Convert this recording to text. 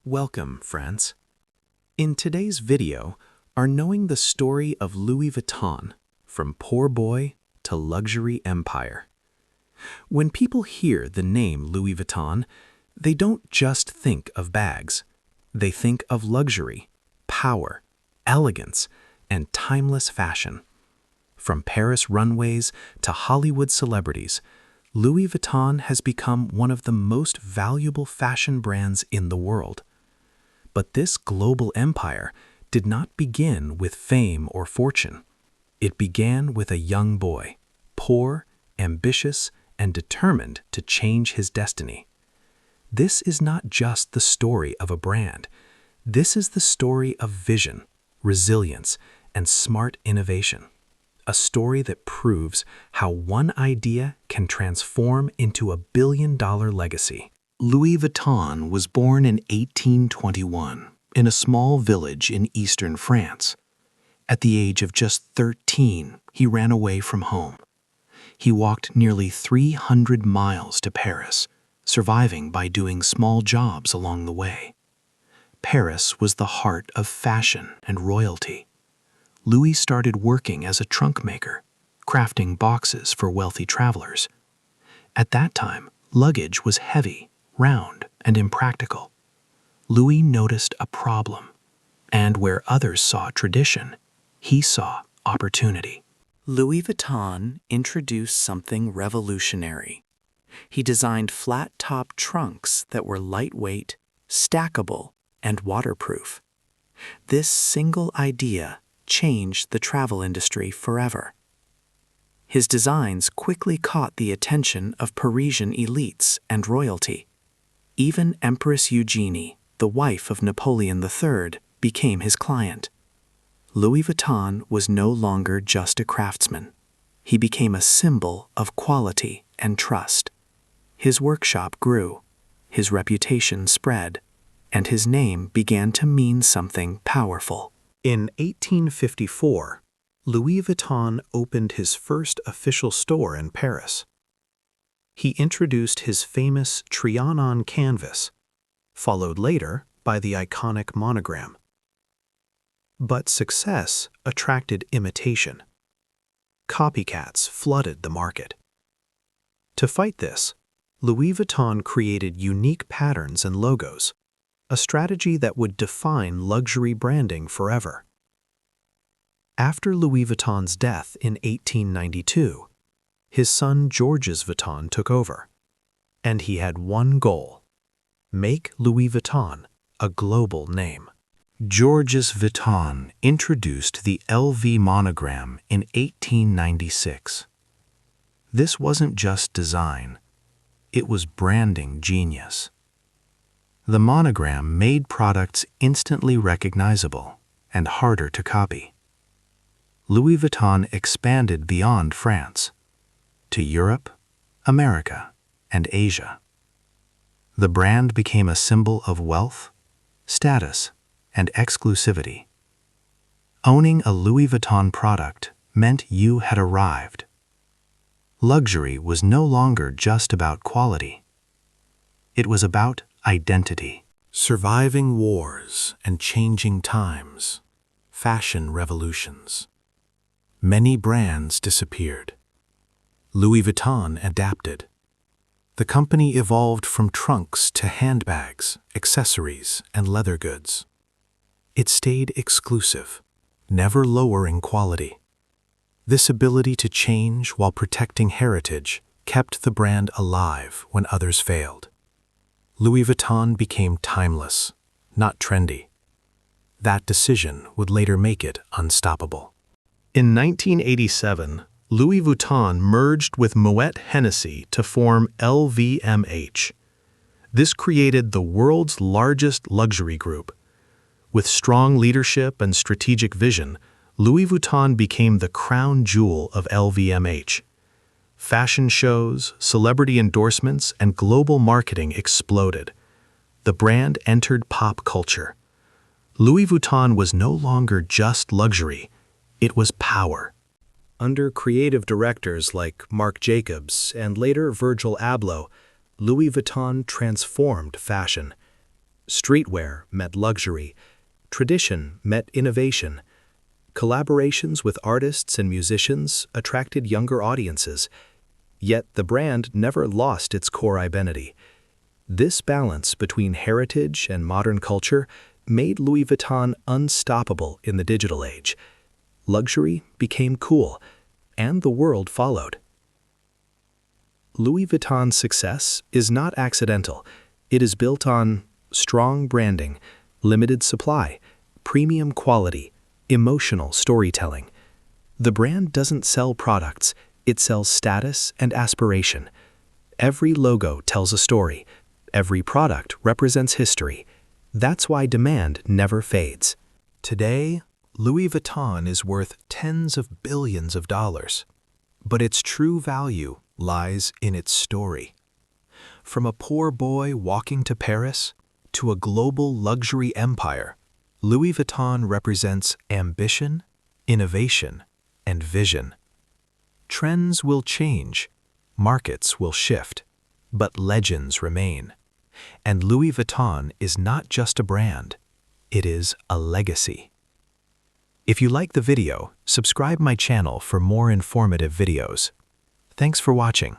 Welcome, friends. In today's video, are knowing the story of Louis Vuitton, from poor boy to luxury empire. When people hear the name Louis Vuitton, they don't just think of bags. They think of luxury, power, elegance, and timeless fashion. From Paris runways to Hollywood celebrities, Louis Vuitton has become one of the most valuable fashion brands in the world. But this global empire did not begin with fame or fortune. It began with a young boy, poor, ambitious, and determined to change his destiny. This is not just the story of a brand. This is the story of vision, resilience, and smart innovation. A story that proves how one idea can transform into a billion-dollar legacy. Louis Vuitton was born in 1821 in a small village in eastern France. At the age of just 13, he ran away from home. He walked nearly 300 miles to Paris, surviving by doing small jobs along the way. Paris was the heart of fashion and royalty. Louis started working as a trunk maker, crafting boxes for wealthy travelers. At that time, luggage was heavy, round, and impractical. Louis noticed a problem, and where others saw tradition, he saw opportunity. Louis Vuitton introduced something revolutionary. He designed flat-top trunks that were lightweight, stackable, and waterproof. This single idea changed the travel industry forever. His designs quickly caught the attention of Parisian elites and royalty. Even Empress Eugenie, the wife of Napoleon III, became his client. Louis Vuitton was no longer just a craftsman. He became a symbol of quality and trust. His workshop grew, his reputation spread, and his name began to mean something powerful. In 1854, Louis Vuitton opened his first official store in Paris. He introduced his famous Trianon canvas, followed later by the iconic monogram. But success attracted imitation. Copycats flooded the market. To fight this, Louis Vuitton created unique patterns and logos, a strategy that would define luxury branding forever. After Louis Vuitton's death in 1892, his son Georges Vuitton took over, and he had one goal: make Louis Vuitton a global name. Georges Vuitton introduced the LV monogram in 1896. This wasn't just design, it was branding genius. The monogram made products instantly recognizable and harder to copy. Louis Vuitton expanded beyond France to Europe, America, and Asia. The brand became a symbol of wealth, status, and exclusivity. Owning a Louis Vuitton product meant you had arrived. Luxury was no longer just about quality. It was about identity. Surviving wars and changing times, fashion revolutions. Many brands disappeared. Louis Vuitton adapted. The company evolved from trunks to handbags, accessories, and leather goods. It stayed exclusive, never lowering quality. This ability to change while protecting heritage kept the brand alive when others failed. Louis Vuitton became timeless, not trendy. That decision would later make it unstoppable. In 1987, Louis Vuitton merged with Moet Hennessy to form LVMH. This created the world's largest luxury group. With strong leadership and strategic vision, Louis Vuitton became the crown jewel of LVMH. Fashion shows, celebrity endorsements, and global marketing exploded. The brand entered pop culture. Louis Vuitton was no longer just luxury, it was power. Under creative directors like Marc Jacobs and later Virgil Abloh, Louis Vuitton transformed fashion. Streetwear met luxury. Tradition met innovation. Collaborations with artists and musicians attracted younger audiences. Yet the brand never lost its core identity. This balance between heritage and modern culture made Louis Vuitton unstoppable in the digital age. Luxury became cool, and the world followed. Louis Vuitton's success is not accidental. It is built on strong branding, limited supply, premium quality, emotional storytelling. The brand doesn't sell products, it sells status and aspiration. Every logo tells a story. Every product represents history. That's why demand never fades. Today, Louis Vuitton is worth tens of billions of dollars. But its true value lies in its story. From a poor boy walking to Paris to a global luxury empire, Louis Vuitton represents ambition, innovation, and vision. Trends will change, markets will shift, but legends remain. And Louis Vuitton is not just a brand, it is a legacy. If you like the video, subscribe my channel for more informative videos. Thanks for watching.